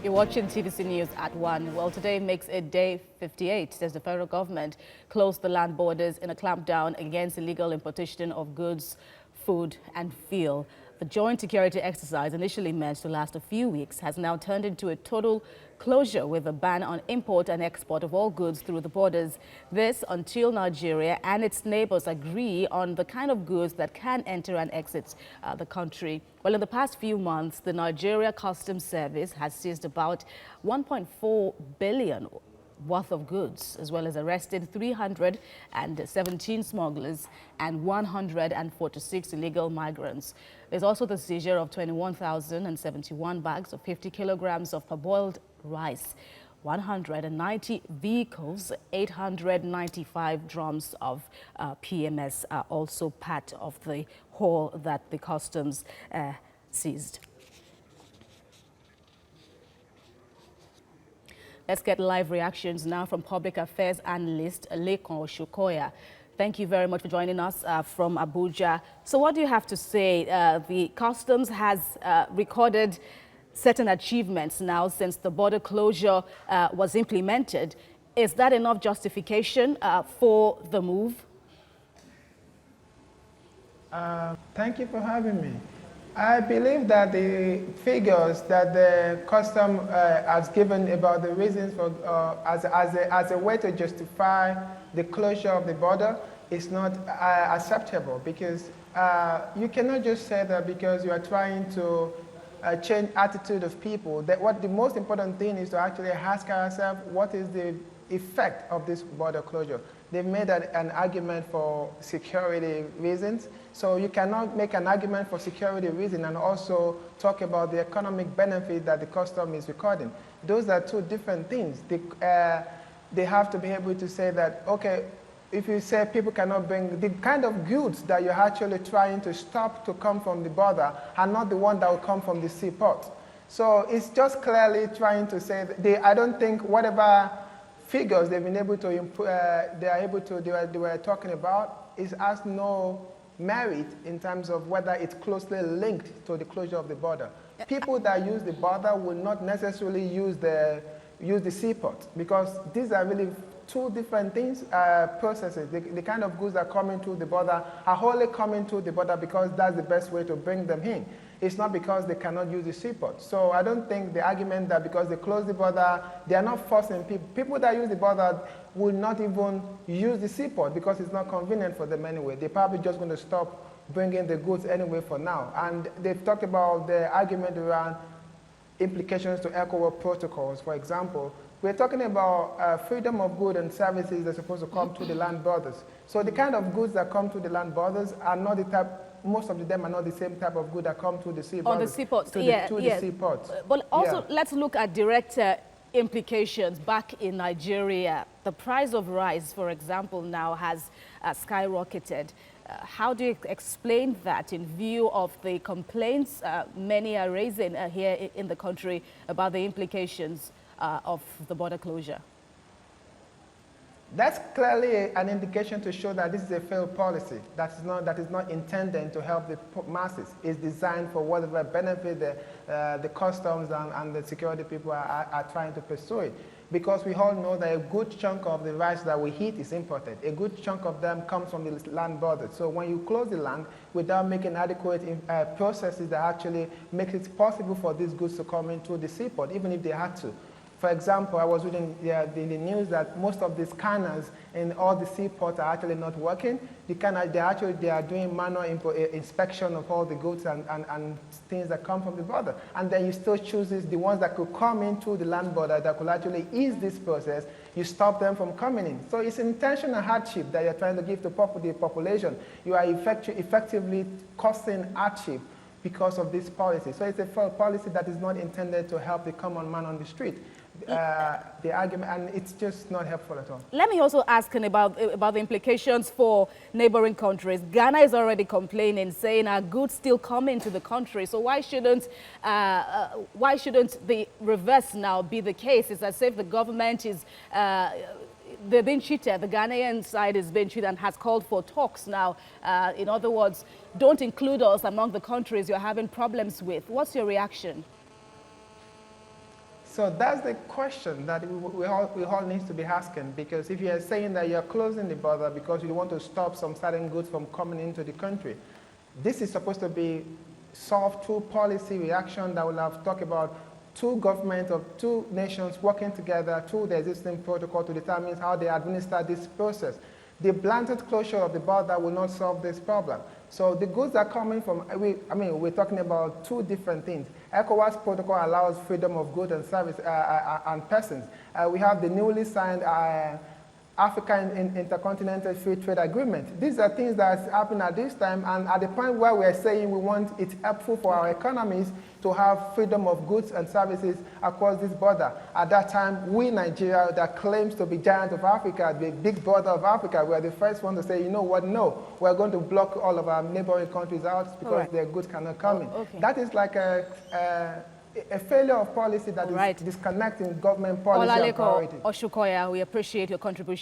You're watching TVC News at 1. Well, today makes it day 58 as the federal government closed the land borders in a clampdown against illegal importation of goods, food and fuel. The joint security exercise, initially meant to last a few weeks, has now turned into a total closure with a ban on import and export of all goods through the borders. This until Nigeria and its neighbors agree on the kind of goods that can enter and exit the country. Well, in the past few months, the Nigeria Customs Service has seized about 1.4 billion worth of goods, as well as arrested 317 smugglers and 146 illegal migrants. There's also the seizure of 21,071 bags of 50 kilograms of parboiled rice, 190 vehicles, 895 drums of PMS are also part of the haul that the customs seized. Let's get live reactions now from Public Affairs Analyst Lekan Oshunkoya. Thank you very much for joining us from Abuja. So what do you have to say? The customs has recorded certain achievements now since the border closure was implemented. Is that enough justification for the move? Thank you for having me. I believe that the figures that the custom has given about the reasons for as a way to justify the closure of the border is not acceptable, because you cannot just say that because you are trying to change attitude of people. That what the most important thing is to actually ask ourselves, what is the effect of this border closure? They've made an argument for security reasons. So you cannot make an argument for security reasons and also talk about the economic benefit that the custom is recording. Those are two different things. They have to be able to say that, okay, if you say people cannot bring the kind of goods that you're actually trying to stop to come from the border are not the one that will come from the seaport. So it's just clearly trying to say that I don't think whatever figures they've been able to they were talking about has no merit in terms of whether it's closely linked to the closure of the border. People that use the border will not necessarily use the seaport, because these are really two different things, processes. The kind of goods that are coming through the border are only coming through the border because that's the best way to bring them in. It's not because they cannot use the seaport. So I don't think the argument that because they close the border, they are not forcing people. People that use the border will not even use the seaport because it's not convenient for them anyway. They're probably just going to stop bringing the goods anyway for now. And they've talked about the argument around implications to ECOWAS protocols. For example, we're talking about freedom of goods and services that are supposed to come to the land borders. So the kind of goods that come to the land borders are not the type, most of them are not the same type of good that come to the sea borders. On the seaports, the seaports. But also, let's look at direct implications back in Nigeria. The price of rice, for example, now has skyrocketed. How do you explain that in view of the complaints many are raising here in the country about the implications of the border closure? That's clearly an indication to show that this is a failed policy. That is not intended to help the masses. It's designed for whatever benefit the customs and the security people are trying to pursue it. Because we all know that a good chunk of the rice that we eat is imported. A good chunk of them comes from the land borders. So when you close the land without making adequate processes that actually make it possible for these goods to come into the seaport, even if they had to. For example, I was reading in the news that most of the scanners in all the seaports are actually not working. They are doing manual inspection of all the goods and things that come from the border. And then you still choose the ones that could come into the land border that could actually ease this process. You stop them from coming in. So it's intentional hardship that you're trying to give to the population. You are effectively causing hardship because of this policy. So it's a policy that is not intended to help the common man on the street. The argument, and it's just not helpful at all. Let me also ask about the implications for neighboring countries. Ghana is already complaining, saying our goods still come into the country. So why shouldn't the reverse now be the case? It's as if the government is they've been cheated. The Ghanaian side has been cheated and has called for talks now. In other words, don't include us among the countries you're having problems with. What's your reaction? So that's the question that we all need to be asking, because if you are saying that you're closing the border because you want to stop some certain goods from coming into the country, this is supposed to be solved through policy reaction that will have talked about two governments of two nations working together through the existing protocol to determine how they administer this process. The blanket closure of the border will not solve this problem. So the goods are coming from, we're talking about two different things. ECOWAS protocol allows freedom of goods and service and persons. We have the newly signed African Intercontinental Free Trade Agreement. These are things that happen at this time, and at the point where we are saying we want it helpful for our economies to have freedom of goods and services across this border. At that time, we, Nigeria, that claims to be giant of Africa, the big border of Africa, we are the first one to say, you know what, no, we're going to block all of our neighboring countries out because their goods cannot come in. Okay. That is like a failure of policy that is disconnecting government policy and priorities. Lekan Oshunkoya, we appreciate your contribution.